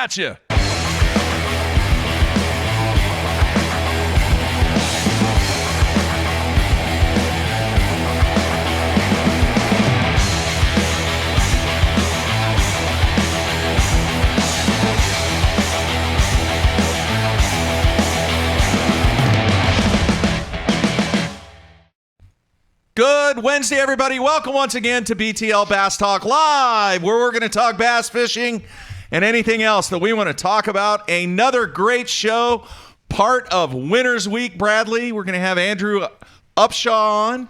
at you. Good Wednesday, everybody. Welcome once again to BTL Bass Talk Live, where we're going to talk bass fishing and anything else that we want to talk about. Another great show, part of Winter's Week, Bradley. We're going to have Andrew Upshaw on,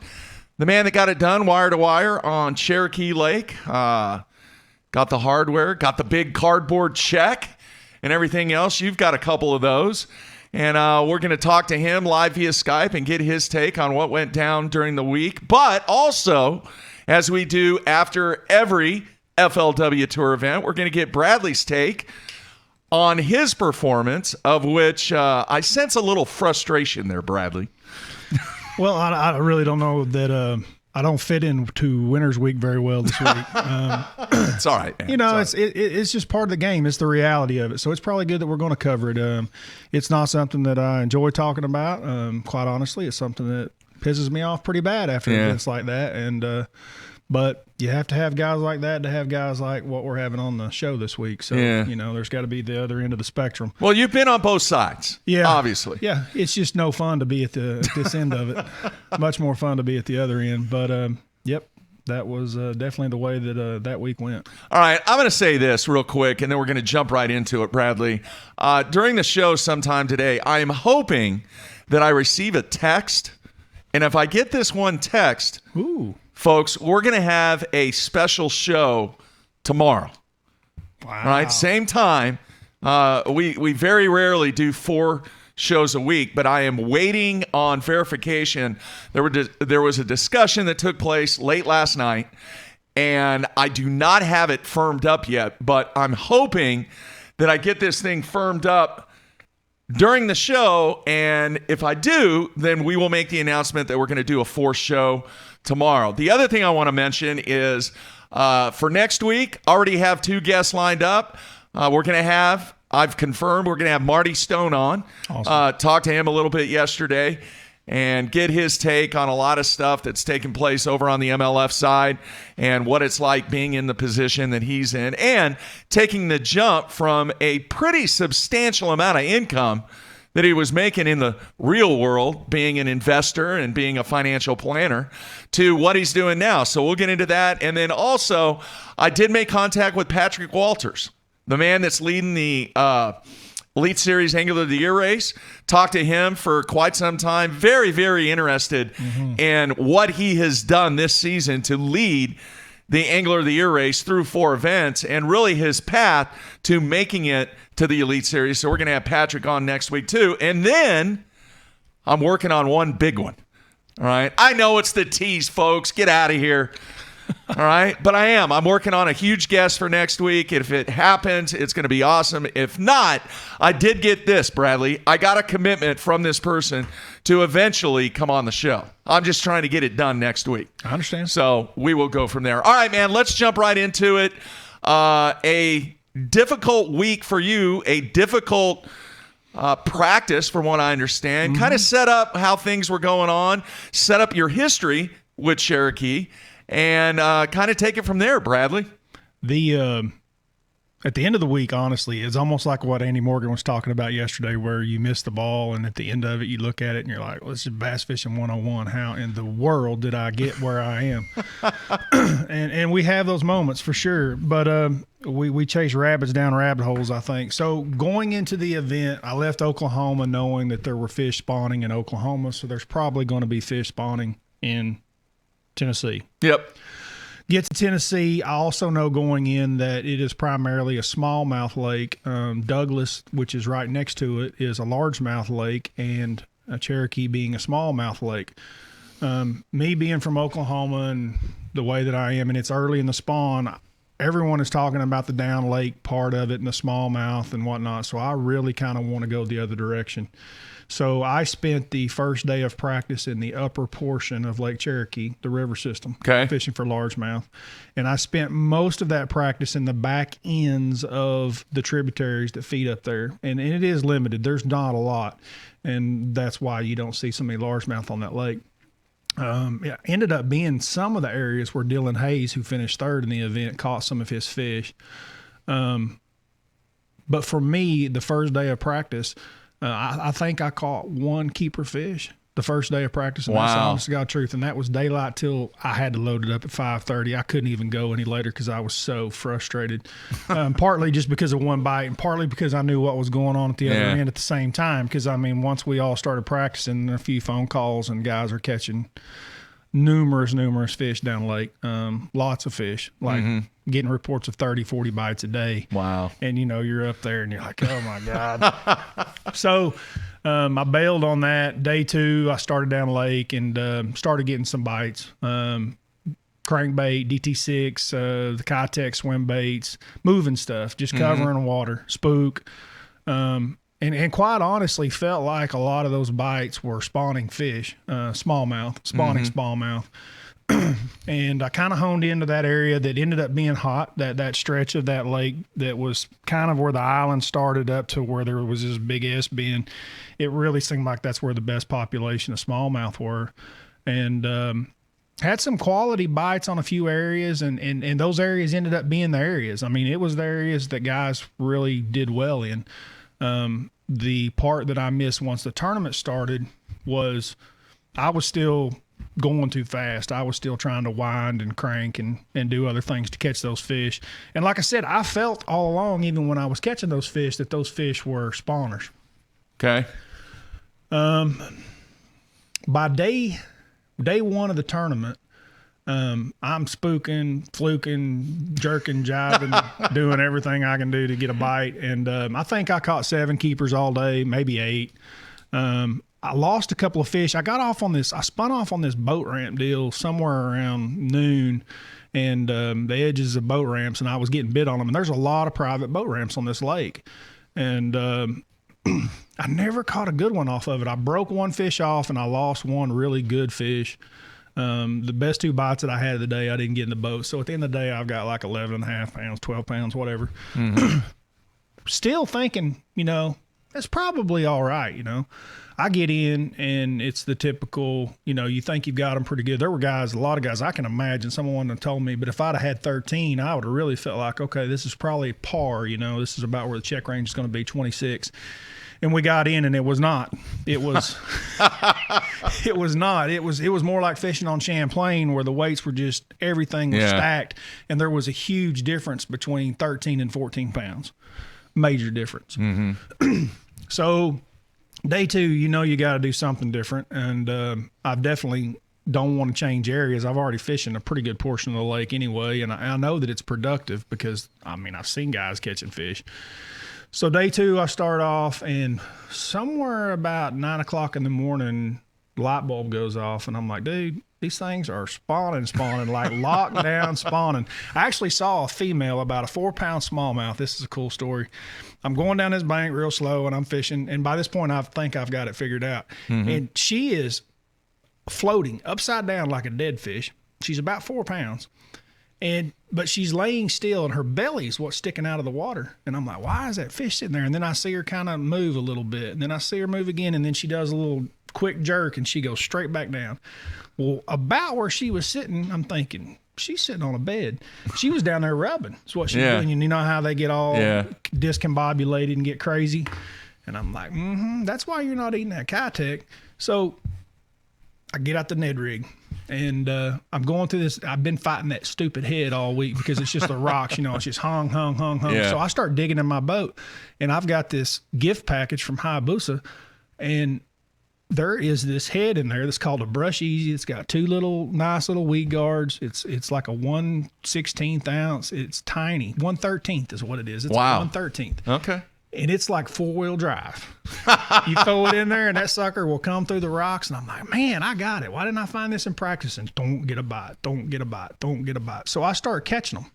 the man that got it done wire to wire on Cherokee Lake. Got the hardware, got the big cardboard check and everything else. You've got a couple of those. And we're going to talk to him live via Skype and get his take on what went down during the week. But also, as we do after every FLW Tour event, we're going to get Bradley's take on his performance, of which I sense a little frustration there, Bradley. Well, I really don't know that I don't fit into Winter's Week very well this week. It's all right, man. You know, it's just part of the game. It's the reality of it. So it's probably good that we're going to cover it. It's not something that I enjoy talking about. Quite honestly, it's something that pisses me off pretty bad after events like that. And but you have to have guys like that to have guys like what we're having on the show this week. So, you know, there's got to be the other end of the spectrum. Well, you've been on both sides, obviously. Yeah, it's just no fun to be at this end of it. Much more fun to be at the other end. But, yep, that was definitely the way that that week went. All right, I'm going to say this real quick, and then we're going to jump right into it, Bradley. During the show sometime today, I am hoping that I receive a text, and if I get this one text, folks, we're going to have a special show tomorrow. Wow. All right, same time. We very rarely do 4 shows a week, but I am waiting on verification. There was a discussion that took place late last night, and I do not have it firmed up yet, but I'm hoping that I get this thing firmed up during the show, and if I do, then we will make the announcement that we're going to do a 4th show tomorrow. The other thing I want to mention is for next week, already have 2 guests lined up. I've confirmed we're going to have Marty Stone on. Awesome. Talked to him a little bit yesterday and get his take on a lot of stuff that's taking place over on the MLF side and what it's like being in the position that he's in and taking the jump from a pretty substantial amount of income that he was making in the real world, being an investor and being a financial planner, to what he's doing now. So we'll get into that. And then also, I did make contact with Patrick Walters, the man that's leading the Elite Series Angler of the Year race. Talked to him for quite some time. Very, very interested in what he has done this season to lead the Angler of the Year race through 4 events and really his path to making it to the Elite Series. So we're going to have Patrick on next week too. And then I'm working on one big one. All right. I know it's the tease, folks. Get out of here. All right. But I'm working on a huge guest for next week. If it happens, it's going to be awesome. If not, I did get this, Bradley. I got a commitment from this person to eventually come on the show. I'm just trying to get it done next week. I understand. So we will go from there. All right, man, let's jump right into it. A difficult week for you, a difficult practice from what I understand. Kind of set up how things were going on, set up your history with Cherokee, and kind of take it from there, Bradley. At the end of the week, honestly, it's almost like what Andy Morgan was talking about yesterday, where you miss the ball, and at the end of it, you look at it and you're like, well, this is bass fishing 101. How in the world did I get where I am? and we have those moments for sure, but we chase rabbits down rabbit holes, I think. So going into the event, I left Oklahoma knowing that there were fish spawning in Oklahoma, so there's probably going to be fish spawning in Tennessee. Yep. Get to Tennessee. I also know going in that it is primarily a smallmouth lake. Douglas, which is right next to it, is a largemouth lake, and Cherokee being a smallmouth lake. Me being from Oklahoma and the way that I am, and it's early in the spawn, everyone is talking about the down lake part of it and the smallmouth and whatnot, so I really kind of want to go the other direction. So I spent the first day of practice in the upper portion of Lake Cherokee, the river system, fishing for largemouth. And I spent most of that practice in the back ends of the tributaries that feed up there. And it is limited. There's not a lot. And that's why you don't see so many largemouth on that lake. It ended up being some of the areas where Dylan Hayes, who finished third in the event, caught some of his fish. But for me, the first day of practice, I think I caught one keeper fish the first day of practice. And that's the honest to God truth. And that was daylight till I had to load it up at 5:30. I couldn't even go any later because I was so frustrated. Partly just because of one bite and partly because I knew what was going on at the other end at the same time. Because, I mean, once we all started practicing, a few phone calls and guys are catching numerous fish down the lake, lots of fish, like getting reports of 30, 40 bites a day. Wow. And, you know, you're up there and you're like, oh, my God. So I bailed on that. Day 2, I started down the lake and started getting some bites. Crankbait, DT6, the Kitech swim baits, moving stuff, just covering water, spook. And quite honestly, felt like a lot of those bites were spawning fish, smallmouth, smallmouth. And I kind of honed into that area that ended up being hot, that stretch of that lake that was kind of where the island started up to where there was this big S bend. It really seemed like that's where the best population of smallmouth were. And had some quality bites on a few areas, and those areas ended up being the areas. I mean, it was the areas that guys really did well in. The part that I missed once the tournament started was I was still going too fast. I was still trying to wind and crank and do other things to catch those fish. And like I said, I felt all along, even when I was catching those fish, that those fish were spawners. Okay. By day 1 of the tournament, I'm spooking, fluking, jerking, jiving, doing everything I can do to get a bite. And I think I caught 7 keepers all day, maybe 8. I lost a couple of fish. I spun off on this boat ramp deal somewhere around noon, and the edges of boat ramps, and I was getting bit on them. And there's a lot of private boat ramps on this lake. And I never caught a good one off of it. I broke one fish off, and I lost one really good fish. The best 2 bites that I had of the day, I didn't get in the boat. So at the end of the day, I've got like 11.5 pounds, 12 pounds, whatever. Still thinking, you know, it's probably all right. You know, I get in and it's the typical, you know, you think you've got them pretty good. There were guys, a lot of guys I can imagine, someone had told me, but if I'd have had 13, I would have really felt like, okay, this is probably par, you know, this is about where the check range is going to be, 26. And we got in, and it was not. It was, it was not. It was more like fishing on Champlain, where the weights were just everything was stacked, and there was a huge difference between 13 and 14 pounds, major difference. So, day 2, you know, you got to do something different, and I definitely don't want to change areas. I've already fished in a pretty good portion of the lake anyway, and I know that it's productive because I mean I've seen guys catching fish. So day 2, I start off, and somewhere about 9 o'clock in the morning, light bulb goes off, and I'm like, dude, these things are spawning, like locked down spawning. I actually saw a female, about a 4-pound smallmouth. This is a cool story. I'm going down this bank real slow, and I'm fishing, and by this point, I think I've got it figured out. And she is floating upside down like a dead fish. She's about 4 pounds. But she's laying still, and her belly's what's sticking out of the water. And I'm like, why is that fish sitting there? And then I see her kind of move a little bit, and then I see her move again, and then she does a little quick jerk, and she goes straight back down. Well, about where she was sitting, I'm thinking, she's sitting on a bed. She was down there rubbing. That's what she's doing. And you know how they get all discombobulated and get crazy? And I'm like, that's why you're not eating that Kitech. So I get out the Ned rig. And I'm going through this. I've been fighting that stupid head all week because it's just the rocks, you know, it's just hung. So I start digging in my boat, and I've got this gift package from Hayabusa, and there is this head in there that's called a Brush Easy. It's got 2 nice little weed guards. It's like a 1/16 ounce. It's tiny. 1/13 is what it is. It's 1/13. Okay. And it's like 4-wheel drive. You throw it in there, and that sucker will come through the rocks. And I'm like, man, I got it. Why didn't I find this in practice? And don't get a bite. So I start catching them.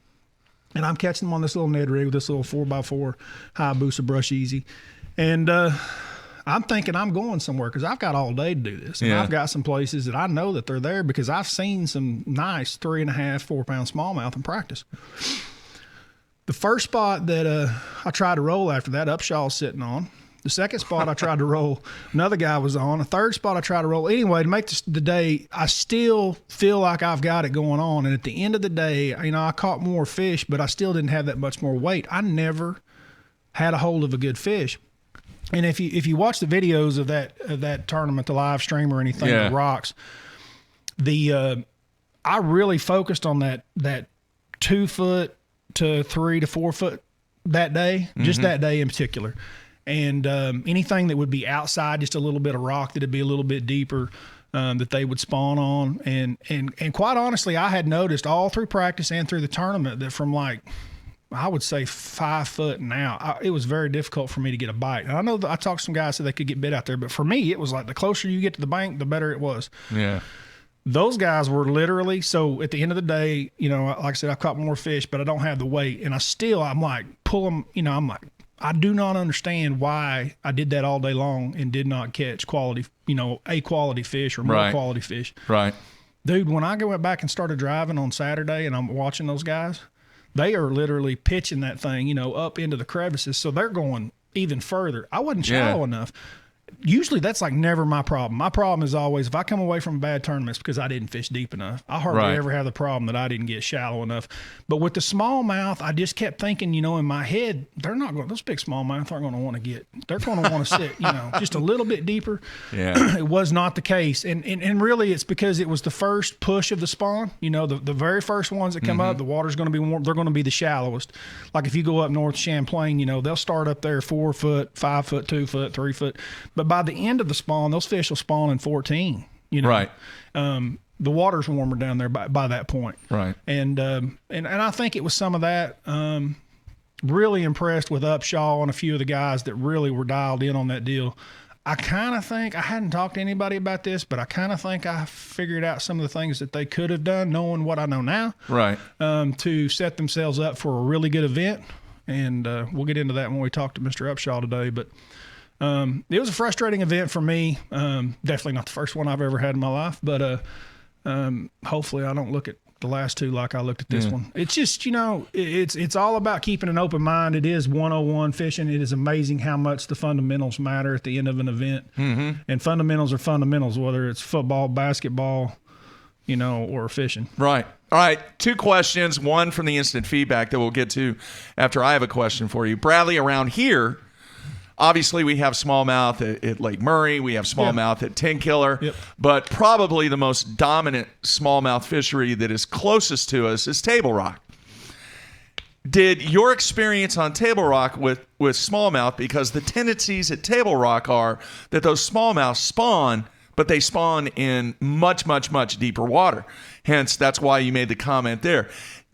And I'm catching them on this little Ned rig with this little 4x4 Hayabusa Brush Easy. And I'm thinking I'm going somewhere because I've got all day to do this. And I've got some places that I know that they're there because I've seen some nice 3.5, 4 pound smallmouth in practice. The first spot that I tried to roll after that, Upshaw was sitting on. The second spot I tried to roll, another guy was on. A third spot I tried to roll. Anyway, to make the day, I still feel like I've got it going on. And at the end of the day, I caught more fish, but I still didn't have that much more weight. I never had a hold of a good fish. And if you watch the videos of that tournament, the live stream or anything, the rocks, I really focused on that 2 foot to 3 to 4 foot that day, just that day in particular. And anything that would be outside, just a little bit of rock that'd be a little bit deeper, that they would spawn on. And quite honestly, I had noticed all through practice and through the tournament that from I would say 5 foot and out, it was very difficult for me to get a bite. And I know that I talked to some guys that they could get bit out there, but for me, it was like the closer you get to the bank, the better it was. Yeah. Those guys were literally, so at the end of the day, like I said, I caught more fish, but I don't have the weight. And I'm like, pull them, I'm like, I do not understand why I did that all day long and did not catch quality, a quality fish or more quality fish. Right. Dude, when I went back and started driving on Saturday and I'm watching those guys, they are literally pitching that thing, up into the crevices. So they're going even further. I wasn't shallow enough. Usually that's never my problem. My problem is always if I come away from a bad tournament, it's because I didn't fish deep enough. I hardly ever have the problem that I didn't get shallow enough. But with the smallmouth, I just kept thinking, in my head, those big smallmouth aren't going to want to they're going to want to sit, just a little bit deeper. Yeah. It was not the case. And really it's because it was the first push of the spawn. The very first ones that come up, the water's going to be warm. They're going to be the shallowest. Like if you go up north Champlain, they'll start up there 4 foot, 5 foot, 2 foot, 3 foot. But by the end of the spawn, those fish will spawn in 14. Right. The water's warmer down there by that point. Right. And I think it was some of that. Really impressed with Upshaw and a few of the guys that really were dialed in on that deal. I kind of think I hadn't talked to anybody about this, but I kind of think I figured out some of the things that they could have done, knowing what I know now. Right. To set themselves up for a really good event, and we'll get into that when we talk to Mr. Upshaw today, but. It was a frustrating event for me. Definitely not the first one I've ever had in my life, but hopefully I don't look at the last two like I looked at this one. It's just, it's all about keeping an open mind. It is 101 fishing. It is amazing how much the fundamentals matter at the end of an event. And fundamentals are fundamentals, whether it's football, basketball, or fishing. Right. All right. 2 questions. One from the instant feedback that we'll get to after I have a question for you. Bradley, around here, obviously, we have smallmouth at Lake Murray. We have smallmouth at Tenkiller. Yep. But probably the most dominant smallmouth fishery that is closest to us is Table Rock. Did your experience on Table Rock with smallmouth, because the tendencies at Table Rock are that those smallmouth spawn, but they spawn in much, much, much deeper water. Hence, that's why you made the comment there.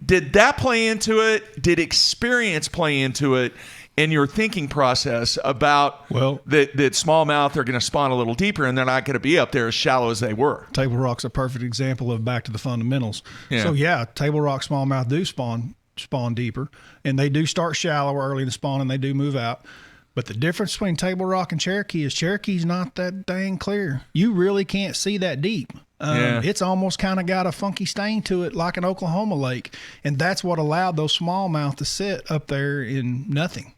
Did that play into it? Did experience play into it? In your thinking process about that smallmouth are going to spawn a little deeper and they're not going to be up there as shallow as they were. Table Rock's a perfect example of back to the fundamentals. Yeah. So Table Rock smallmouth do spawn deeper, and they do start shallow early in the spawn and they do move out. But the difference between Table Rock and Cherokee is Cherokee's not that dang clear. You really can't see that deep. It's almost kind of got a funky stain to it like an Oklahoma lake. And that's what allowed those smallmouth to sit up there in nothing.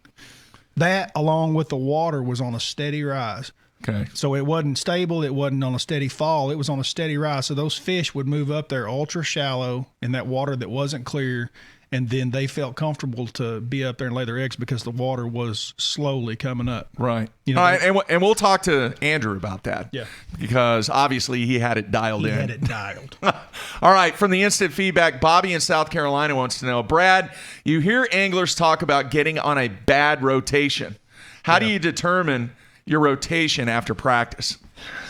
That, along with the water, was on a steady rise. Okay. So it wasn't stable. It wasn't on a steady fall. It was on a steady rise. So those fish would move up there ultra shallow in that water that wasn't clear, and then they felt comfortable to be up there and lay their eggs because the water was slowly coming up. Right. All right, and we'll talk to Andrew about that. Yeah. Because obviously he had it dialed in. He had it dialed. All right, from the instant feedback, Bobby in South Carolina wants to know, Brad, you hear anglers talk about getting on a bad rotation. How do you determine your rotation after practice?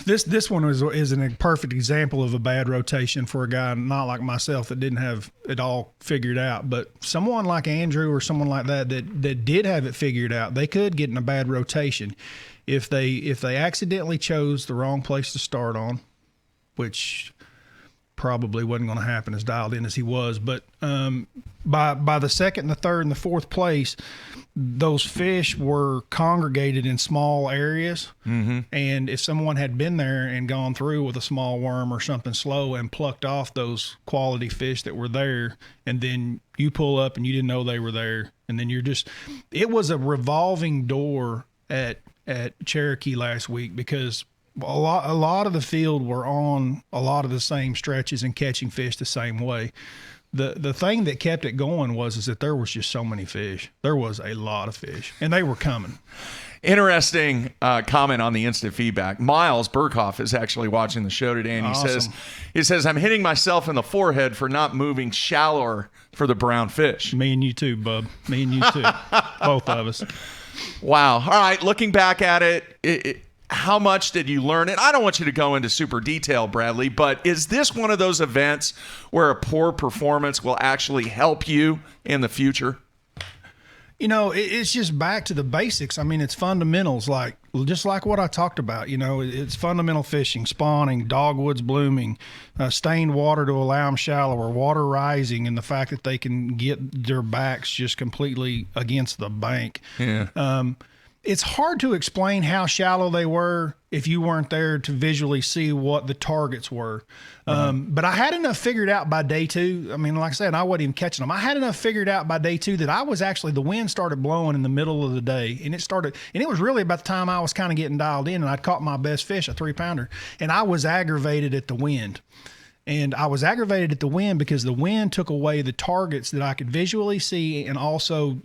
This one is a perfect example of a bad rotation for a guy not like myself that didn't have it all figured out. But someone like Andrew or someone like that did have it figured out, they could get in a bad rotation if they accidentally chose the wrong place to start on, which probably wasn't going to happen as dialed in as he was. But by the second and the third and the fourth place, those fish were congregated in small areas. Mm-hmm. And if someone had been there and gone through with a small worm or something slow and plucked off those quality fish that were there, and then you pull up and you didn't know they were there, and then it was a revolving door at Cherokee last week, because a lot of the field were on a lot of the same stretches and catching fish the same way. The thing that kept it going is that there was just so many fish. There was a lot of fish, and they were coming. Interesting comment on the instant feedback. Miles Burkhoff is actually watching the show today, and Awesome. he says, I'm hitting myself in the forehead for not moving shallower for the brown fish. Me and you too, bub. Me and you too. Both of us. Wow. All right. Looking back at it, how much did you learn? And I don't want you to go into super detail, Bradley, but is this one of those events where a poor performance will actually help you in the future? It's just back to the basics. I mean, it's fundamentals, just like what I talked about. It's fundamental fishing, spawning, dogwoods blooming, stained water to allow them shallower, water rising, and the fact that they can get their backs just completely against the bank. Yeah. It's hard to explain how shallow they were if you weren't there to visually see what the targets were. But I had enough figured out by day 2. I mean, like I said, I wasn't even catching them. I had enough figured out by day 2 that the wind started blowing in the middle of the day, and it was really about the time I was kind of getting dialed in, and I'd caught my best fish, a 3-pounder, and I was aggravated at the wind. And I was aggravated at the wind because the wind took away the targets that I could visually see, and also,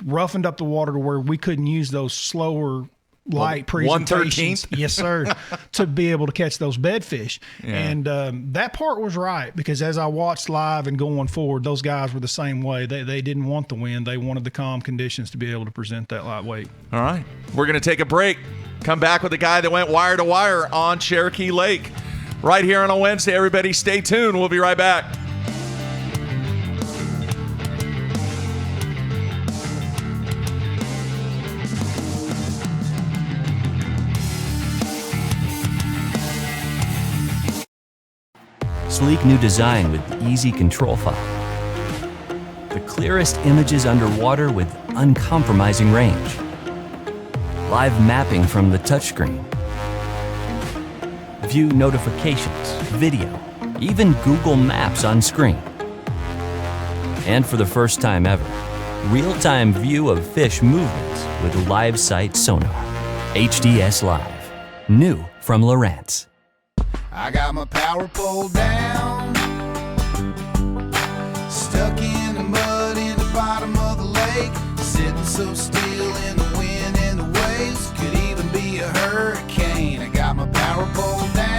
roughened up the water to where we couldn't use those slower light presentations. 1/13? Yes, sir. To be able to catch those bedfish. Yeah. And that part was right, because as I watched live and going forward, those guys were the same way. They didn't want the wind. They wanted the calm conditions to be able to present that lightweight. All right. We're going to take a break. Come back with the guy that went wire to wire on Cherokee Lake. Right here on a Wednesday. Everybody stay tuned. We'll be right back. Sleek new design with easy control file. The clearest images underwater with uncompromising range. Live mapping from the touchscreen. View notifications, video, even Google Maps on screen. And for the first time ever, real-time view of fish movements with live sight sonar. HDS Live. New from Lowrance. I got my power pole down, stuck in the mud in the bottom of the lake, sitting so still in the wind and the waves, could even be a hurricane. I got my power pole down.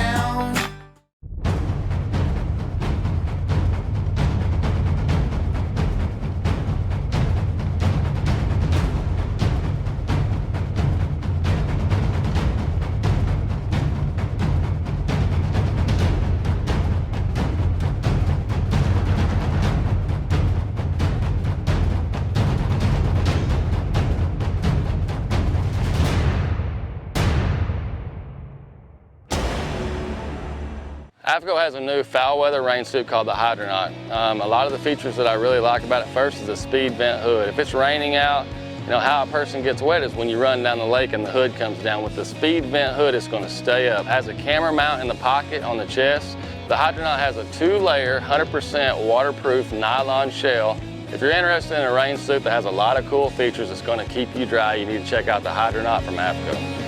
AFCO has a new foul weather rain suit called the Hydronaut. A lot of the features that I really like about it first is the speed vent hood. If it's raining out, how a person gets wet is when you run down the lake and the hood comes down. With the speed vent hood, it's going to stay up. It has a camera mount in the pocket on the chest. The Hydronaut has a 2-layer, 100% waterproof nylon shell. If you're interested in a rain suit that has a lot of cool features that's going to keep you dry, you need to check out the Hydronaut from AFCO.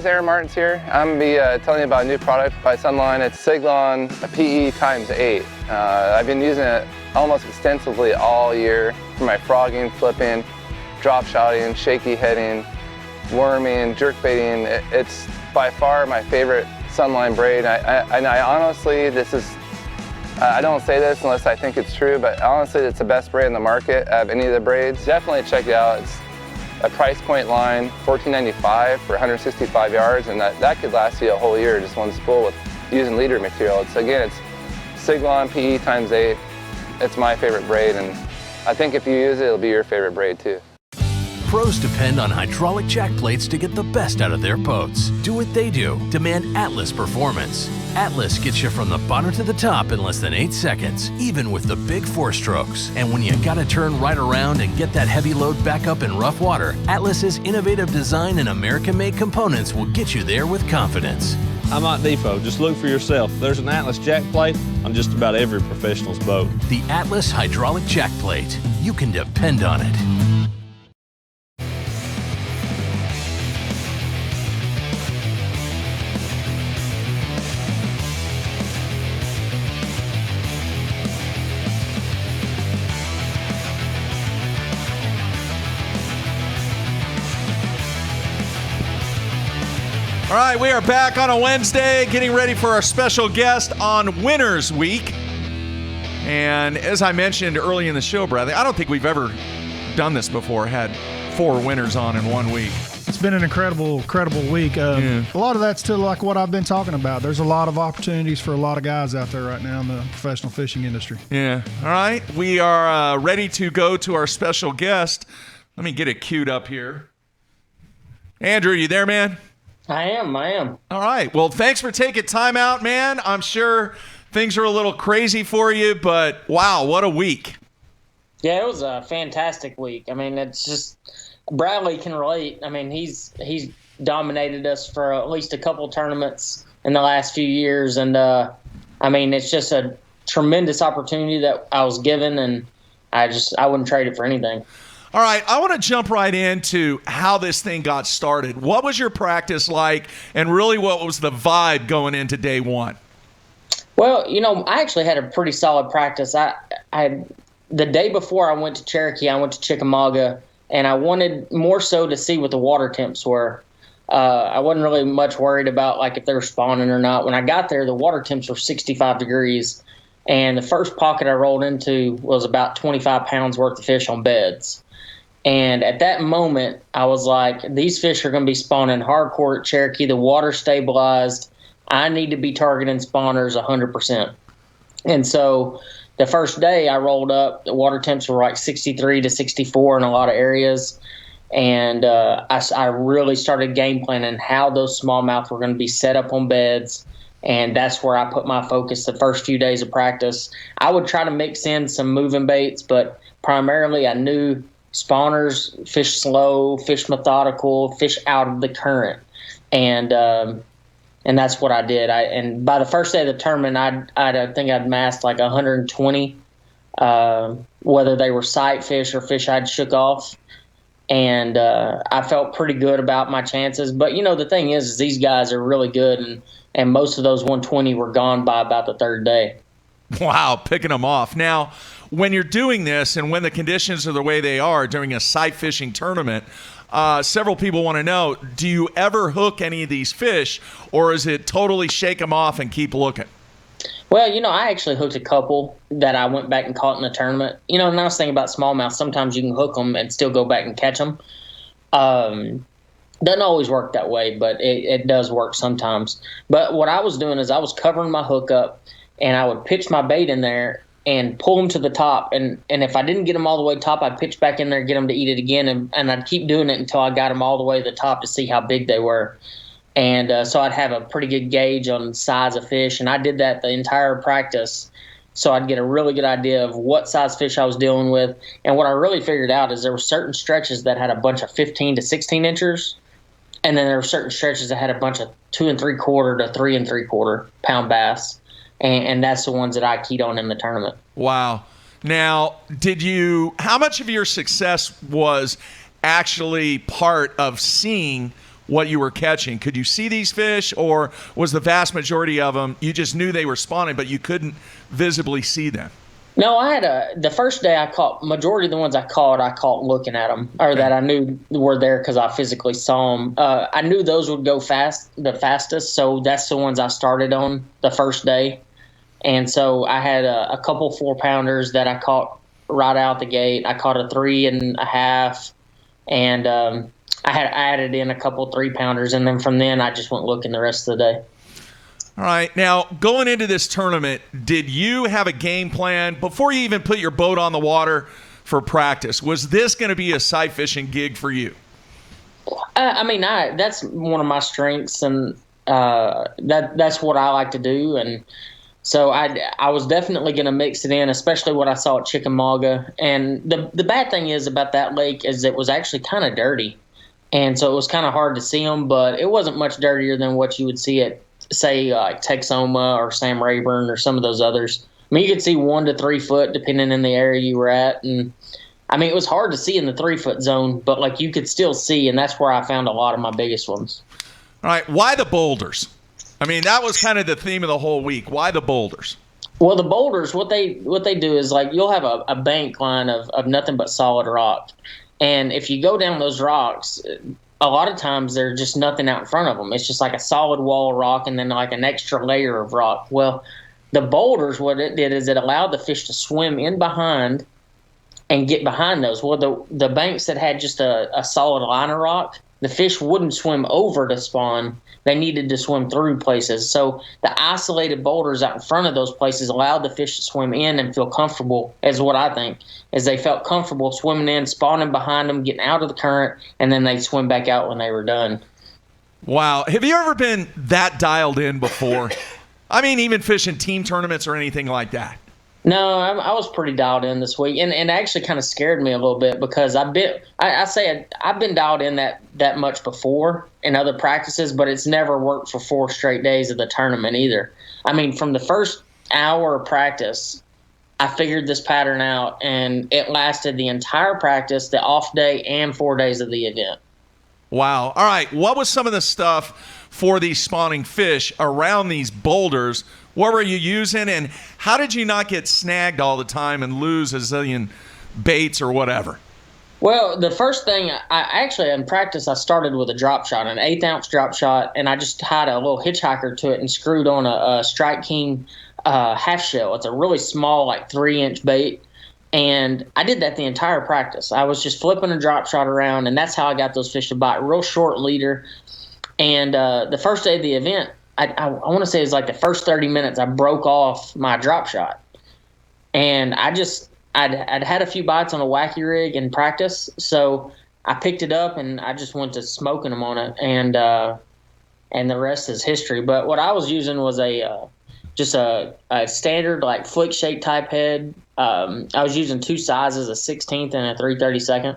Aaron Martins here. I'm going to be telling you about a new product by Sunline. It's Siglon PE x8. I've been using it almost extensively all year for my frogging, flipping, drop shotting, shaky heading, worming, jerk baiting. It's by far my favorite Sunline braid. I honestly, I don't say this unless I think it's true, but honestly, it's the best braid in the market of any of the braids. Definitely check it out. It's a price point line, $14.95 for 165 yards, and that could last you a whole year, just one spool with using leader material. It's Siglon PE x8. It's my favorite braid, and I think if you use it, it'll be your favorite braid too. Pros depend on hydraulic jack plates to get the best out of their boats. Do what they do. Demand Atlas performance. Atlas gets you from the bottom to the top in less than 8 seconds, even with the big 4-strokes. And when you gotta turn right around and get that heavy load back up in rough water, Atlas's innovative design and American-made components will get you there with confidence. I'm at Depot. Just look for yourself. There's an Atlas jack plate on just about every professional's boat. The Atlas hydraulic jack plate. You can depend on it. All right, we are back on a Wednesday, getting ready for our special guest on Winners Week. And as I mentioned early in the show, Bradley, I don't think we've ever done this before, had 4 winners on in 1 week. It's been an incredible week. A lot of that's to like what I've been talking about. There's a lot of opportunities for a lot of guys out there right now in the professional fishing industry. Yeah. All right, we are ready to go to our special guest. Let me get it queued up here. Andrew, you there, man? I am. All right. Well, thanks for taking time out, man. I'm sure things are a little crazy for you, but wow, what a week. Yeah, it was a fantastic week. I mean, it's just Bradley can relate. I mean, he's dominated us for at least a couple tournaments in the last few years, and I mean, it's just a tremendous opportunity that I was given, and I wouldn't trade it for anything. All right, I want to jump right into how this thing got started. What was your practice like, and really what was the vibe going into day one? Well, I actually had a pretty solid practice. The day before I went to Cherokee, I went to Chickamauga, and I wanted more so to see what the water temps were. I wasn't really much worried about like if they were spawning or not. When I got there, the water temps were 65 degrees, and the first pocket I rolled into was about 25 pounds worth of fish on beds. And at that moment, I was like, these fish are going to be spawning hardcore at Cherokee. The water stabilized. I need to be targeting spawners 100%. And so the first day I rolled up, the water temps were like 63 to 64 in a lot of areas. And I really started game planning how those smallmouth were going to be set up on beds. And that's where I put my focus the first few days of practice. I would try to mix in some moving baits, but primarily I knew spawners, fish slow, fish methodical, fish out of the current, and that's what I did. And by the first day of the tournament, I think I'd massed like 120, whether they were sight fish or fish I'd shook off, and I felt pretty good about my chances. But the thing is these guys are really good, and most of those 120 were gone by about the third day. Wow, picking them off. Now, when you're doing this and when the conditions are the way they are during a sight fishing tournament, several people want to know, do you ever hook any of these fish, or is it totally shake them off and keep looking? Well, I actually hooked a couple that I went back and caught in the tournament. The nice thing about smallmouth, sometimes you can hook them and still go back and catch them. Doesn't always work that way, but it does work sometimes. But what I was doing is I was covering my hook up, and I would pitch my bait in there and pull them to the top. And if I didn't get them all the way top, I'd pitch back in there and get them to eat it again. And I'd keep doing it until I got them all the way to the top to see how big they were. And so I'd have a pretty good gauge on the size of fish. And I did that the entire practice. So I'd get a really good idea of what size fish I was dealing with. And what I really figured out is there were certain stretches that had a bunch of 15 to 16 inchers. And then there were certain stretches that had a bunch of 2 3/4 to 3 3/4 pound bass. And that's the ones that I keyed on in the tournament. Wow. Now, how much of your success was actually part of seeing what you were catching? Could you see these fish, or was the vast majority of them, you just knew they were spawning, but you couldn't visibly see them? No, I had the first day I caught, majority of the ones I caught looking at them, or that I knew were there because I physically saw them. I knew those would go the fastest, so that's the ones I started on the first day. And so I had a couple 4-pounders that I caught right out the gate. I caught a 3.5, and I had added in a couple 3-pounders, and then from then I just went looking the rest of the day. All right. Now, going into this tournament, did you have a game plan before you even put your boat on the water for practice? Was this going to be a sight fishing gig for you? That's one of my strengths, and that's what I like to do. And so I was definitely going to mix it in, especially what I saw at Chickamauga. And the bad thing is about that lake is it was actually kind of dirty. And so it was kind of hard to see them, but it wasn't much dirtier than what you would see at, say, like Texoma or Sam Rayburn or some of those others. I mean, you could see 1 to 3 foot depending on the area you were at. And I mean, it was hard to see in the 3-foot zone, but like you could still see, and that's where I found a lot of my biggest ones. All right. Why the boulders? I mean, that was kind of the theme of the whole week. Why the boulders? Well, the boulders, what they do is like you'll have a bank line of nothing but solid rock. And if you go down those rocks, a lot of times there's just nothing out in front of them. It's just like a solid wall of rock and then like an extra layer of rock. Well, the boulders, what it did is it allowed the fish to swim in behind and get behind those. Well, the banks that had just a solid line of rock, the fish wouldn't swim over to spawn. They needed to swim through places. So the isolated boulders out in front of those places allowed the fish to swim in and feel comfortable, is what I think, is they felt comfortable swimming in, spawning behind them, getting out of the current, and then they'd swim back out when they were done. Wow. Have you ever been that dialed in before? I mean, even fishing team tournaments or anything like that? No, I was pretty dialed in this week, and it actually kind of scared me a little bit because I've been dialed in that much before in other practices, but it's never worked for 4 straight days of the tournament either. I mean, from the first hour of practice, I figured this pattern out, and it lasted the entire practice, the off day, and 4 days of the event. Wow. All right. What was some of the stuff for these spawning fish around these boulders? What were you using, and how did you not get snagged all the time and lose a zillion baits or whatever? Well, the first thing, in practice, I started with a drop shot, an 1/8-ounce drop shot, and I just tied a little hitchhiker to it and screwed on a Strike King half shell. It's a really small, like 3-inch bait, and I did that the entire practice. I was just flipping a drop shot around, and that's how I got those fish to bite. Real short leader, and the first day of the event, I want to say it was like the first 30 minutes, I broke off my drop shot. And I'd had a few bites on a wacky rig in practice, so I picked it up and I just went to smoking them on it, and the rest is history. But what I was using was just a standard like flick shake type head. I was using 2 sizes, a 16th and a 3/32.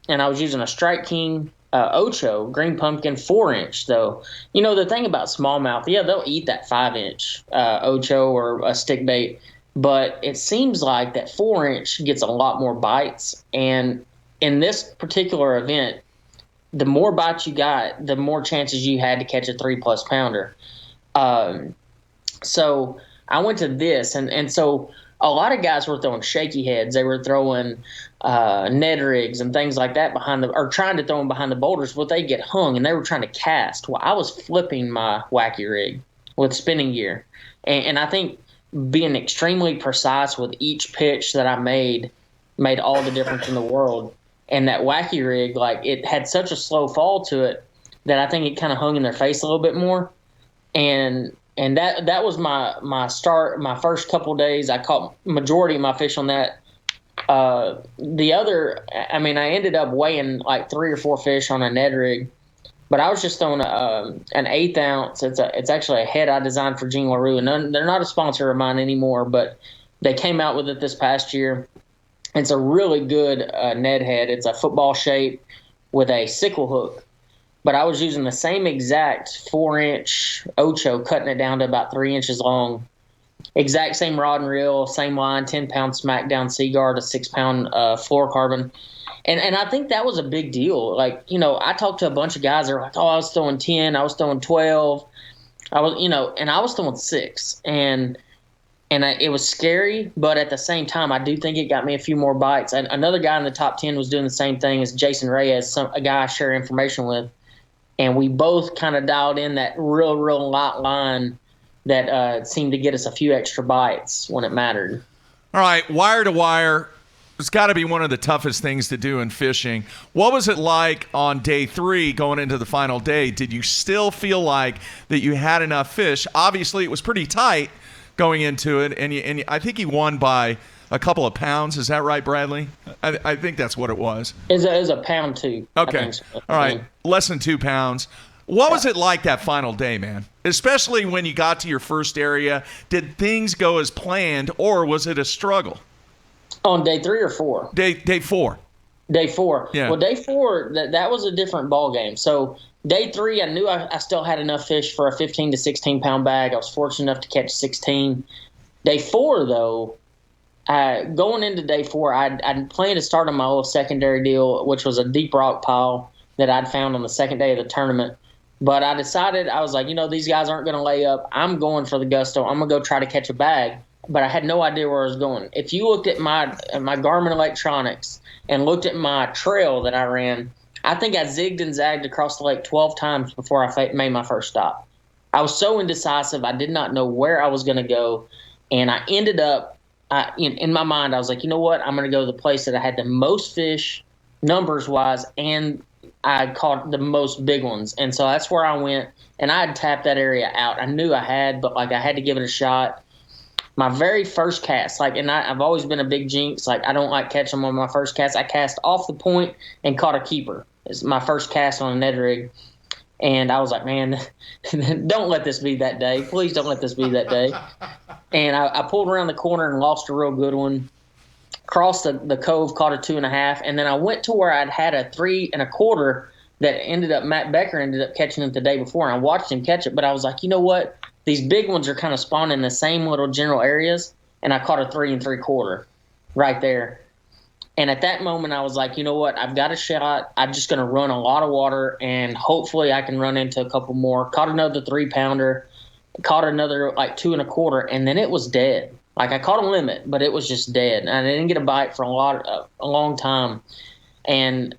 And I was using a Strike King Ocho green pumpkin 4-inch though. You know, the thing about smallmouth, they'll eat that 5-inch Ocho or a stick bait, but it seems like that 4-inch gets a lot more bites. And in this particular event, the more bites you got, the more chances you had to catch a 3+ pounder. So I went to this, and so a lot of guys were throwing shaky heads. They were throwing Ned rigs and things like that or trying to throw them behind the boulders, but they get hung, and they were trying to cast. Well, I was flipping my wacky rig with spinning gear, and I think being extremely precise with each pitch that I made all the difference in the world. And that wacky rig, like, it had such a slow fall to it that I think it kind of hung in their face a little bit more. And that was my start, my first couple of days. I caught majority of my fish on that. The other, I ended up weighing like 3 or 4 fish on a Ned rig, but I was just throwing an 1/8 ounce. It's actually a head I designed for Jean LaRue, and they're not a sponsor of mine anymore, but they came out with it this past year. It's a really good Ned head. It's a football shape with a sickle hook. But I was using the same exact 4-inch Ocho, cutting it down to about 3 inches long. Exact same rod and reel, same line, 10-pound smackdown Seaguard, a 6-pound fluorocarbon. And I think that was a big deal. Like, I talked to a bunch of guys that were like, oh, I was throwing 10, I was throwing 12, I was, and I was throwing 6. It was scary, but at the same time, I do think it got me a few more bites. And another guy in the top 10 was doing the same thing as Jason Reyes, a guy I share information with. And we both kind of dialed in that real light line that seemed to get us a few extra bites when it mattered. All right, wire to wire. It's got to be one of the toughest things to do in fishing. What was it like on day 3 going into the final day? Did you still feel like that you had enough fish? Obviously, it was pretty tight going into it, and I think you won by a couple of pounds. Is that right, Bradley? I think that's what it was. It was a pound 2. Okay. All right, less than 2 pounds. What was it like that final day, man? Especially when you got to your first area. Did things go as planned, or was it a struggle? On day 3 or 4? Day 4. Day 4. Yeah. Well, day 4, that was a different ball game. So day 3, I knew I still had enough fish for a 15 to 16 pound bag. I was fortunate enough to catch 16. Day 4, though, going into day 4, I'd planned to start on my little secondary deal, which was a deep rock pile that I'd found on the second day of the tournament. But I decided, I was like, these guys aren't going to lay up. I'm going for the gusto. I'm going to go try to catch a bag. But I had no idea where I was going. If you looked at my Garmin electronics and looked at my trail that I ran, I think I zigged and zagged across the lake 12 times before I made my first stop. I was so indecisive. I did not know where I was going to go. And I ended up, in my mind, I was like, you know what? I'm going to go to the place that I had the most fish, numbers-wise, and I caught the most big ones. And so that's where I went. And I had tapped that area out. I knew I had, but, I had to give it a shot. My very first cast, I've always been a big jinx. I don't like catching them on my first cast. I cast off the point and caught a keeper. It's my first cast on a Ned rig. And I was like, man, don't let this be that day. Please don't let this be that day. And I pulled around the corner and lost a real good one. Crossed the cove, caught a 2.5. And then I went to where I'd had a 3 1/4 that Matt Becker ended up catching it the day before. And I watched him catch it, but I was like, you know what? These big ones are kind of spawning in the same little general areas, and I caught a 3 3/4 right there. And at that moment, I was like, you know what? I've got a shot. I'm just going to run a lot of water, and hopefully I can run into a couple more. Caught another 3-pounder, caught another 2 1/4, and then it was dead. I caught a limit, but it was just dead. And I didn't get a bite for a long time. And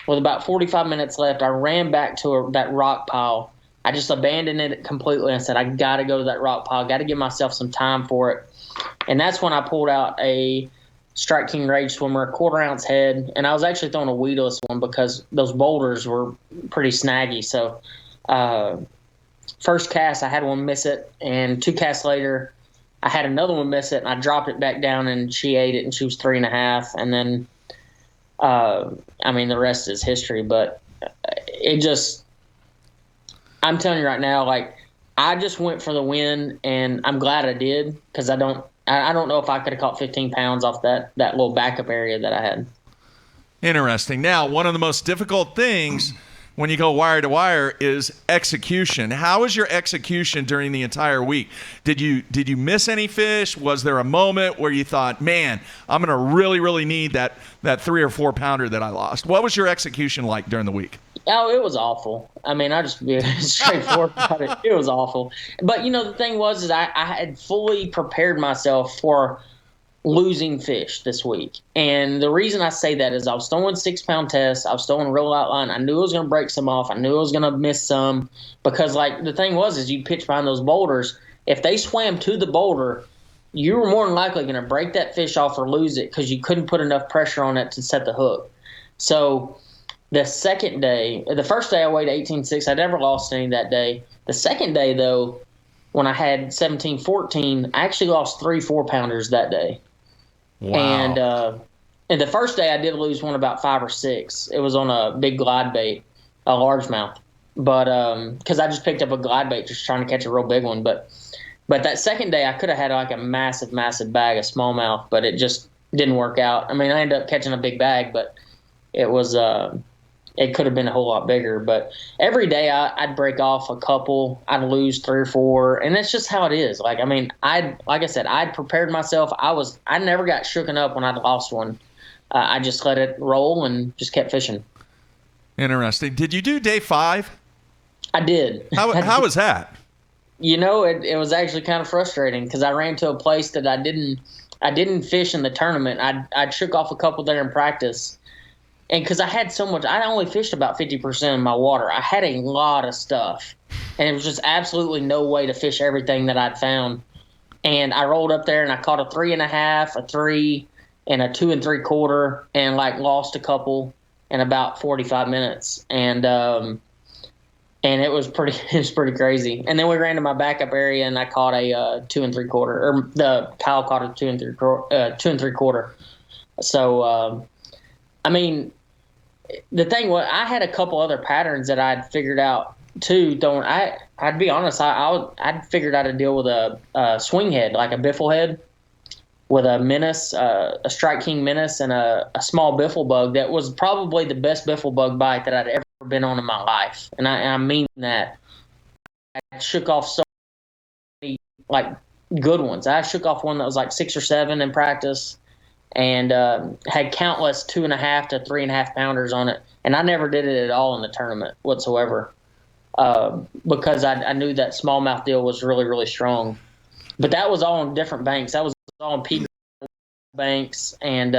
with about 45 minutes left, I ran back to that rock pile. I just abandoned it completely and said, I got to go to that rock pile, got to give myself some time for it. And that's when I pulled out a Strike King Rage Swimmer, 1/4 ounce head. And I was actually throwing a weedless one because those boulders were pretty snaggy. So first cast, I had one miss it. And 2 casts later, I had another one miss it. And I dropped it back down and she ate it and she was 3.5. And then, the rest is history. But it just... I'm telling you right now, I just went for the win, and I'm glad I did because I don't know if I could have caught 15 pounds off that little backup area that I had. Interesting. Now, one of the most difficult things when you go wire to wire is execution. How was your execution during the entire week? Did you miss any fish? Was there a moment where you thought, man, I'm going to really, really need that 3 or 4 pounder that I lost? What was your execution like during the week? Oh, it was awful. I'll just be straightforward about it. It was awful. But, the thing was I had fully prepared myself for losing fish this week. And the reason I say that is I was throwing 6-pound tests. I was throwing real light line. I knew I was going to break some off. I knew I was going to miss some because, the thing was you'd pitch behind those boulders. If they swam to the boulder, you were more than likely going to break that fish off or lose it because you couldn't put enough pressure on it to set the hook. So the first day I weighed 18.6. I never lost any that day. The second day, though, when I had 17.14, I actually lost 3 4-pounders that day. Wow. And the first day I did lose one about 5 or 6. It was on a big glide bait, a largemouth. But because I just picked up a glide bait just trying to catch a real big one. But that second day I could have had a massive, massive bag of smallmouth, but it just didn't work out. I ended up catching a big bag, but it was it could have been a whole lot bigger. But every day I'd break off a couple. I'd lose 3 or 4, and that's just how it is. Like I said, I'd prepared myself. I never got shooken up when I'd lost one. I just let it roll and just kept fishing. Interesting. Did you do day 5? I did. How was that? It was actually kind of frustrating because I ran to a place that I didn't fish in the tournament. I shook off a couple there in practice. And because I had so much, I only fished about 50% of my water. I had a lot of stuff. And it was just absolutely no way to fish everything that I'd found. And I rolled up there and I caught a 3.5, a 3, and a 2 3/4, and lost a couple in about 45 minutes. And it was pretty crazy. And then we ran to my backup area and I caught a 2 3/4, or Kyle caught a 2 3/4. So, the thing was, I had a couple other patterns that I'd figured out too. I'd be honest, I'd figured out a deal with a swing head, like a biffle head, with a menace, a Strike King menace, and a small biffle bug that was probably the best biffle bug bite that I'd ever been on in my life, and I mean that. I shook off so many good ones. I shook off one that was 6 or 7 in practice, and had countless 2.5 to 3.5 pounders on it, and I never did it at all in the tournament whatsoever, because I knew that smallmouth deal was really, really strong. But that was all on different banks. That was all on P banks, and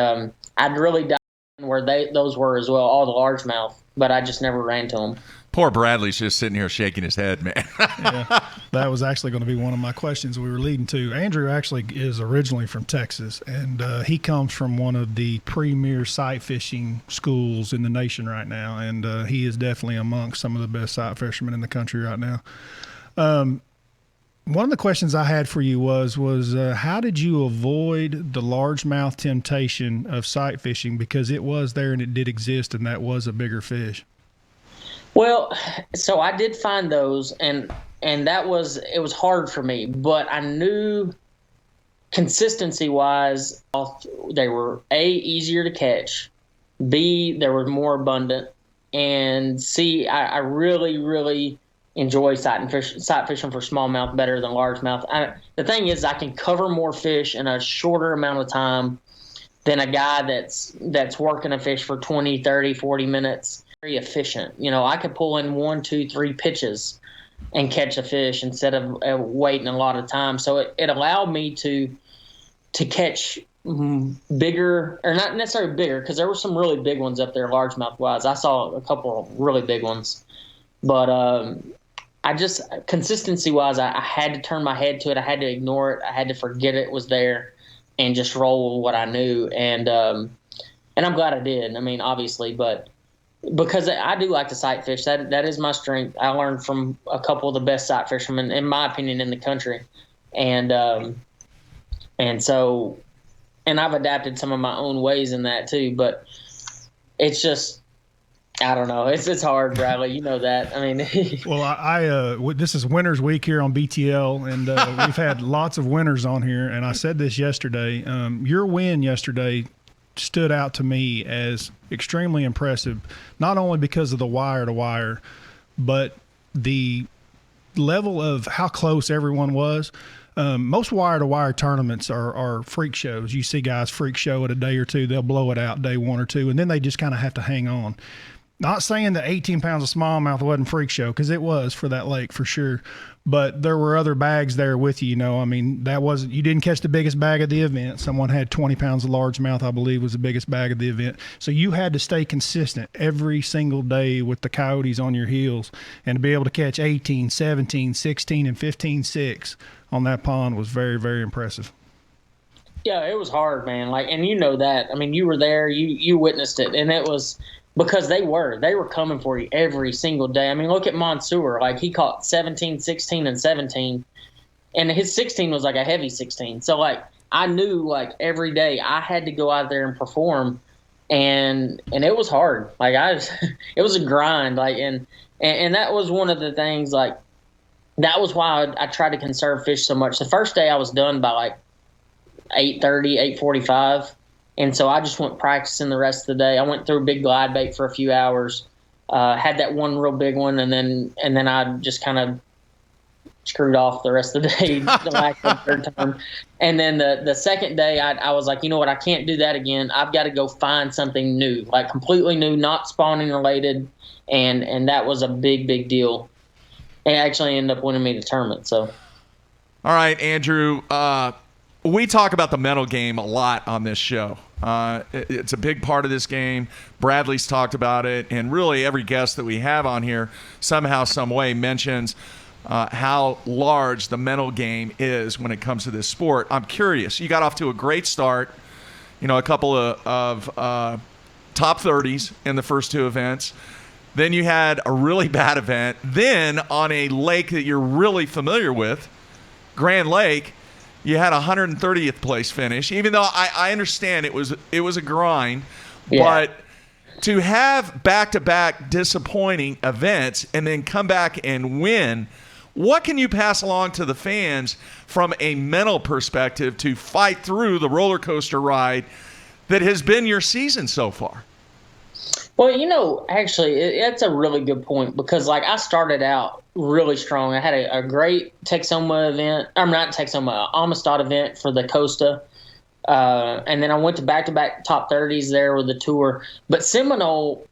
I'd really dive in where those were as well, all the largemouth, but I just never ran to them. Poor Bradley's just sitting here shaking his head, man. Yeah, that was actually going to be one of my questions we were leading to. Andrew actually is originally from Texas, and he comes from one of the premier sight fishing schools in the nation right now, and he is definitely amongst some of the best sight fishermen in the country right now. One of the questions I had for you was how did you avoid the largemouth temptation of sight fishing, because it was there and it did exist, and that was a bigger fish? Well, so I did find those, and it was hard for me, but I knew consistency-wise they were, A, easier to catch, B, they were more abundant, and C, I really, really enjoy sight fishing for smallmouth better than largemouth. The thing is, I can cover more fish in a shorter amount of time than a guy that's working a fish for 20, 30, 40 minutes. Very efficient. I could pull in 1, 2, 3 pitches and catch a fish instead of waiting a lot of time. So it allowed me to catch bigger, or not necessarily bigger, because there were some really big ones up there largemouth wise. I saw a couple of really big ones, but I just, consistency wise, I had to turn my head to it. I had to ignore it. I had to forget it was there and just roll with what I knew. And I'm glad I did. Obviously, but because I do like to sight fish. That is my strength. I learned from a couple of the best sight fishermen, in my opinion, in the country. And so I've adapted some of my own ways in that too, but it's just, I don't know. It's hard, Bradley. You know that. Well, I this is Winners Week here on BTL, and we've had lots of winners on here. And I said this yesterday. Your win yesterday stood out to me as extremely impressive, not only because of the wire to wire, but the level of how close everyone was. Most wire to wire tournaments are freak shows. You see guys freak show it a day or two, they'll blow it out day 1 or 2, and then they just kind of have to hang on. Not saying that 18 pounds of smallmouth wasn't freak show, because it was for that lake for sure. But there were other bags there with you, that wasn't, you didn't catch the biggest bag of the event. Someone had 20 pounds of largemouth, I believe, was the biggest bag of the event. So you had to stay consistent every single day with the coyotes on your heels, and to be able to catch 18, 17, 16, and 15-6 on that pond was very, very impressive. Yeah, it was hard, man. And you know that. You were there, you witnessed it, and it was because they were coming for you every single day. Look at Mansour. He caught 17, 16, and 17, and his 16 was a heavy 16. So I knew every day I had to go out there and perform, and it was hard. It was a grind. And that was one of the things. That was why I tried to conserve fish so much. The first day I was done by 8:30, 8:45. And so I just went practicing the rest of the day. I went through big glide bait for a few hours, had that one real big one, and then I just kind of screwed off the rest of the day, the lack of third term. And then the second day, I was like, you know what, I can't do that again. I've got to go find something new, like completely new, not spawning related. And that was a big deal. And actually ended up winning me the tournament. So, all right, Andrew, we talk about the mental game a lot on this show. It's a big part of this game. Bradley's talked about it, and really every guest that we have on here somehow, some way mentions how large the mental game is when it comes to this sport. I'm curious. You got off to a great start. You know, a couple of top 30s in the first two events. Then you had a really bad event. Then on a lake that you're really familiar with, Grand Lake, you had a 130th place finish. Even though I understand it was a grind, but to have back-to-back disappointing events and then come back and win, what can you pass along to the fans from a mental perspective to fight through the roller coaster ride that has been your season so far? Well, you know, actually, it's a really good point because, like, I started out really strong. I had a great Texoma event. I'm not Texoma, Amistad event for the Costa. And then I went to back-to-back top 30s there with the tour. But Seminole,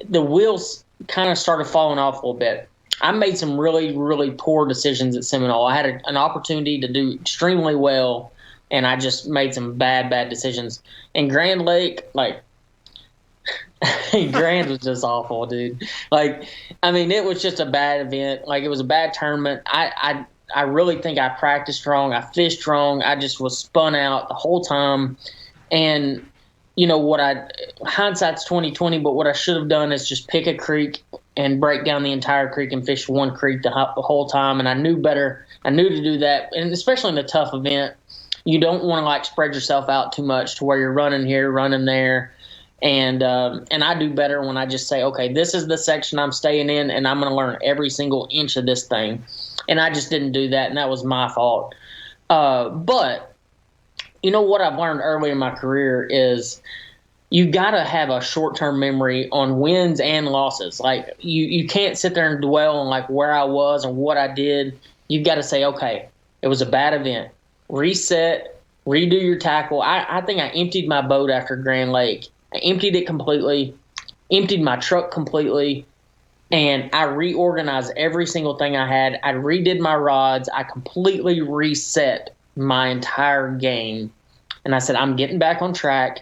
the wheels kind of started falling off a little bit. I made some really poor decisions at Seminole. I had an opportunity to do extremely well, and I just made some bad decisions. And Grand Lake, like, Grand was just awful, dude. Like, I mean, it was just a bad event. Like, it was a bad tournament. I really think I practiced wrong. I fished wrong. I just was spun out the whole time. And, you know, hindsight's 20/20, but what I should have done is just pick a creek and break down the entire creek and fish one creek the whole time. And I knew better. I knew to do that. And especially in a tough event, you don't want to, like, spread yourself out too much to where you're running here, running there. And I do better when I just say, okay, this is the section I'm staying in, and I'm going to learn every single inch of this thing. And I just didn't do that, and that was my fault. But you know what I've learned early in my career is you got to have a short-term memory on wins and losses. Like, you can't sit there and dwell on, like, where I was and what I did. You've got to say, okay, it was a bad event. Reset, redo your tackle. I think I emptied my boat after Grand Lake. I emptied it completely, emptied my truck completely, and I reorganized every single thing I had. I redid my rods. I completely reset my entire game. And I said, I'm getting back on track.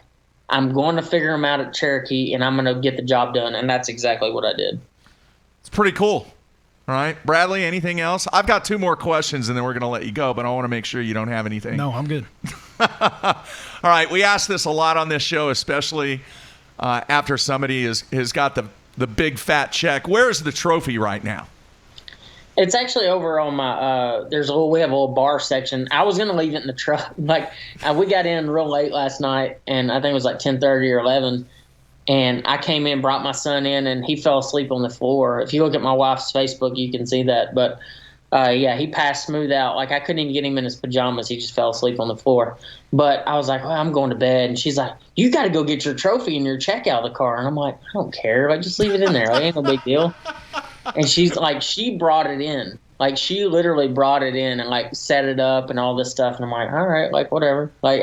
I'm going to figure them out at Cherokee, and I'm going to get the job done. And that's exactly what I did. It's pretty cool. All right. Bradley, anything else? I've got two more questions, and then we're going to let you go, but I want to make sure you don't have anything. No, I'm good. All right. We ask this a lot on this show, especially after somebody has got the big fat check. Where is the trophy right now? It's actually over on my we have a little bar section. I was gonna leave it in the truck. Like, we got in real late last night, and I think it was like 10:30 or 11. And I came in, brought my son in, and he fell asleep on the floor. If you look at my wife's Facebook, you can see that. But he passed smooth out. Like, I couldn't even get him in his pajamas. He just fell asleep on the floor. But I was like, well, I'm going to bed. And she's like, you got to go get your trophy and your check out of the car. And I'm like, I don't care. Like, just leave it in there. Like, ain't no big deal. And she's like, she brought it in. Like, she literally brought it in and, like, set it up and all this stuff. And I'm like, all right, like, whatever. Like,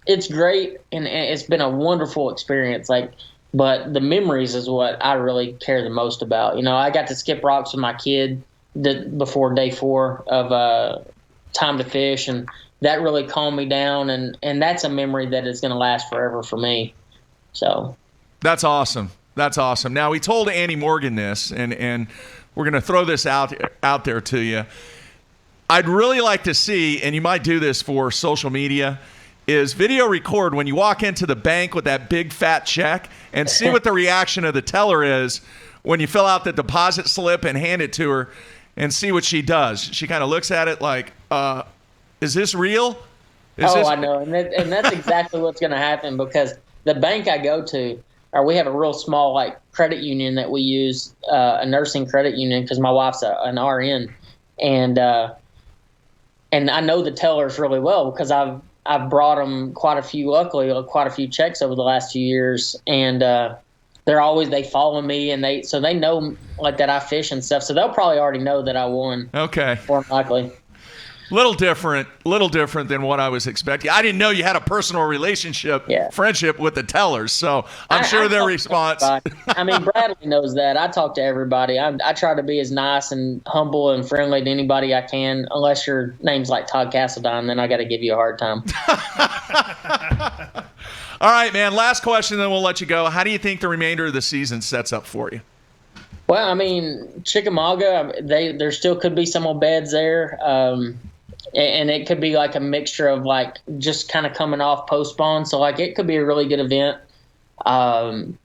it's great. And it's been a wonderful experience. Like, but the memories is what I really care the most about. You know, I got to skip rocks with my kid before day 4 of Time to Fish, and that really calmed me down, and that's a memory that is going to last forever for me. So that's awesome. That's awesome. Now, we told Annie Morgan this, and we're going to throw this out there to you. I'd really like to see, and you might do this for social media, is video record when you walk into the bank with that big fat check and see what the reaction of the teller is when you fill out the deposit slip and hand it to her, and see what she does. She kind of looks at it like, is this real? I know. And that's exactly what's going to happen, because the bank I go to, or we have a real small, like, credit union that we use, a nursing credit union, because my wife's an RN. And I know the tellers really well because I've brought them quite a few checks over the last few years. And they follow me, and they know like that I fish and stuff. So they'll probably already know that I won. Okay. More than likely. Little different than what I was expecting. I didn't know you had a personal relationship, friendship with the tellers. So I'm sure their response. I mean, Bradley knows that. I talk to everybody. I try to be as nice and humble and friendly to anybody I can, unless your name's like Todd Castledine, then I got to give you a hard time. All right, man. Last question, then we'll let you go. How do you think the remainder of the season sets up for you? Well, I mean, Chickamauga, there still could be some more beds there. And it could be like a mixture of like just kind of coming off post-spawn. So like it could be a really good event. And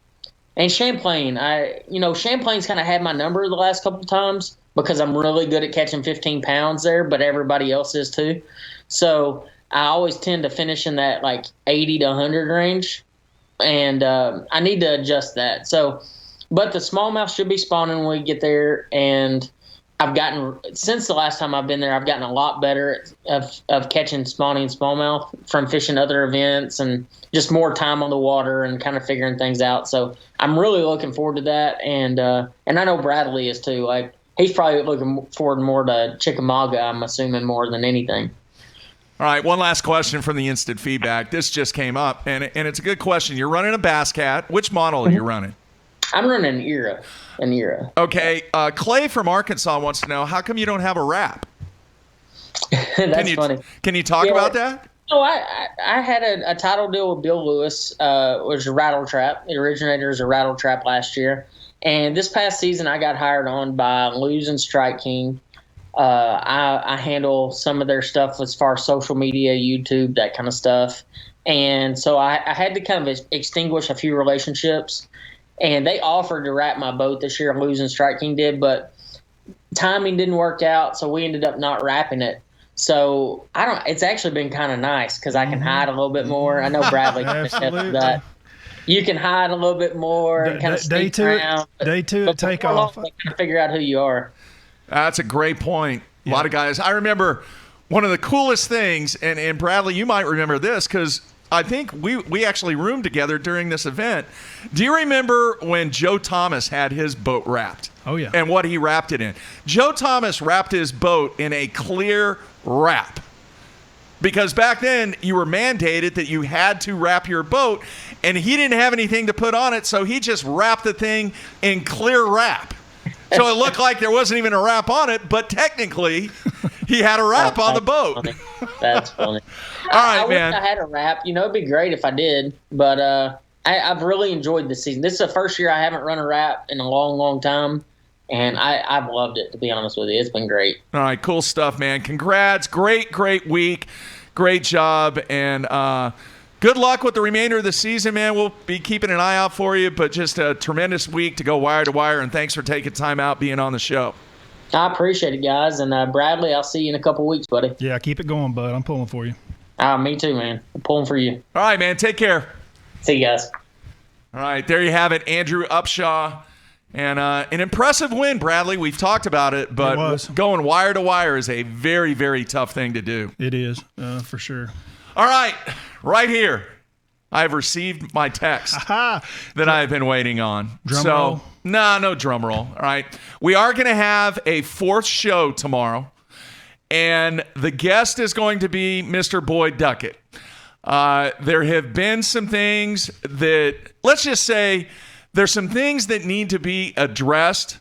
Champlain, Champlain's kind of had my number the last couple of times because I'm really good at catching 15 pounds there, but everybody else is too. So I always tend to finish in that like 80 to 100 range. And I need to adjust that. So, but the smallmouth should be spawning when we get there. And since the last time I've been there, I've gotten a lot better of catching spawning smallmouth from fishing other events and just more time on the water and kind of figuring things out. So I'm really looking forward to that. And I know Bradley is too. Like he's probably looking forward more to Chickamauga, I'm assuming, more than anything. All right, one last question from the instant feedback. This just came up, and it's a good question. You're running a Bass Cat. Which model are you running? I'm running an Era. Okay, Clay from Arkansas wants to know, how come you don't have a wrap? That's funny. Can you talk about that? Oh, I had a title deal with Bill Lewis, which is a rattle trap. It originated as a rattle trap last year. And this past season, I got hired on by Lose and Strike King. I handle some of their stuff as far as social media, YouTube, that kind of stuff. And so I had to kind of extinguish a few relationships. And they offered to wrap my boat this year, Lose and Strike King did, but timing didn't work out, so we ended up not wrapping it. So it's actually been kind of nice because I can hide a little bit more. I know Bradley can attest to that. You can hide a little bit more and kind of sneak around. Day two at takeoff. Kind of figure out who you are. That's a great point. A lot of guys. I remember one of the coolest things, and Bradley, you might remember this because I think we actually roomed together during this event. Do you remember when Joe Thomas had his boat wrapped? Oh, yeah. And what he wrapped it in? Joe Thomas wrapped his boat in a clear wrap. Because back then, you were mandated that you had to wrap your boat, and he didn't have anything to put on it, so he just wrapped the thing in clear wrap. So it looked like there wasn't even a wrap on it, but technically, he had a wrap on the boat. Funny. That's funny. All right, I man. wish I had a wrap. It'd be great if I did, but I've really enjoyed this season. This is the first year I haven't run a wrap in a long, long time, and I've loved it, to be honest with you. It's been great. All right, cool stuff, man. Congrats. Great week. Great job, and good luck with the remainder of the season, man. We'll be keeping an eye out for you, but just a tremendous week to go wire to wire, and thanks for taking time out being on the show. I appreciate it, guys. And Bradley, I'll see you in a couple weeks, buddy. Yeah, keep it going, bud. I'm pulling for you. Me too, man. I'm pulling for you. All right, man. Take care. See you guys. All right, there you have it, Andrew Upshaw. And an impressive win, Bradley. We've talked about it, but going wire to wire is a very, very tough thing to do. It is, for sure. All right here. I've received my text that I've been waiting on. Drum roll? No drum roll. All right. We are going to have a fourth show tomorrow, and the guest is going to be Mr. Boyd Duckett. There have been some things that, let's just say, there's some things that need to be addressed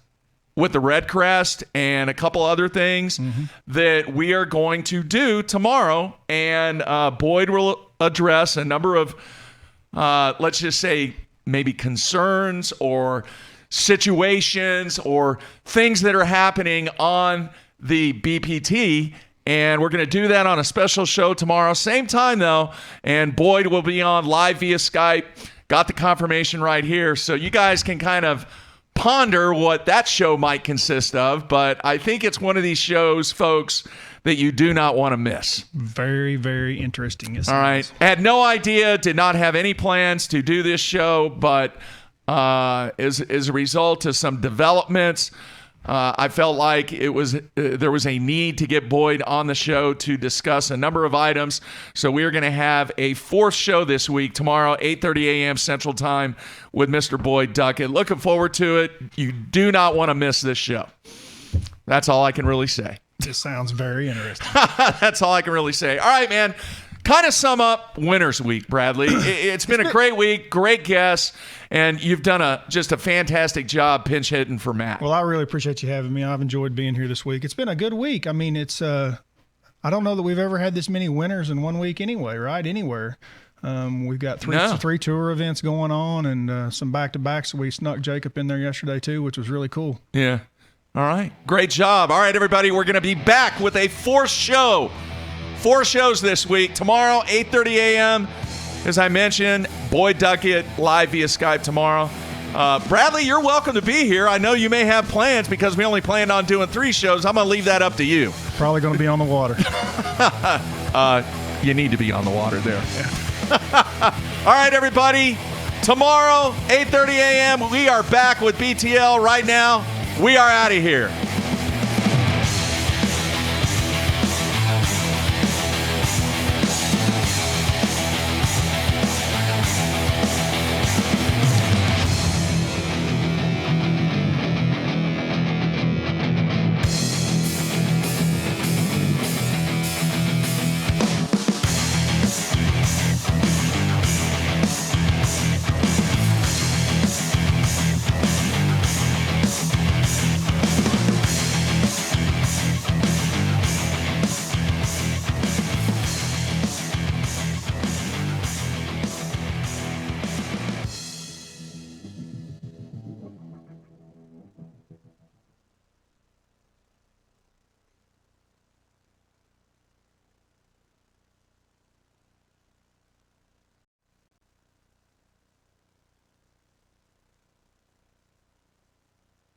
with the Red Crest and a couple other things that we are going to do tomorrow. And Boyd will address a number of, let's just say, maybe concerns or situations or things that are happening on the BPT. And we're going to do that on a special show tomorrow. Same time, though. And Boyd will be on live via Skype. Got the confirmation right here. So you guys can kind of ponder what that show might consist of. But I think it's one of these shows, folks, that you do not want to miss. Very, very interesting. All right. Had no idea, did not have any plans to do this show, but as a result of some developments I felt like there was a need to get Boyd on the show to discuss a number of items. So we are going to have a 4th show this week, tomorrow, 8:30 a.m. Central Time with Mr. Boyd Duckett. Looking forward to it. You do not want to miss this show. That's all I can really say. This sounds very interesting. That's all I can really say. All right, man. Kind of sum up Winners Week, Bradley. It's been a great week, great guests, and you've done just a fantastic job pinch hitting for Matt. Well, I really appreciate you having me. I've enjoyed being here this week. It's been a good week. I mean, it's I don't know that we've ever had this many winners in one week anyway, right? Anywhere. We've got three tour events going on and some back-to-backs. We snuck Jacob in there yesterday too, which was really cool. Yeah. All right. Great job. All right, everybody, we're going to be back with a 4th show. 4 shows this week. Tomorrow, 8:30 a.m. As I mentioned, Boyd Duckett live via Skype tomorrow. Bradley, you're welcome to be here. I know you may have plans because we only planned on doing 3 shows. I'm going to leave that up to you. Probably going to be on the water. You need to be on the water there. All right, everybody. Tomorrow, 8:30 a.m., we are back with BTL. Right now, we are out of here.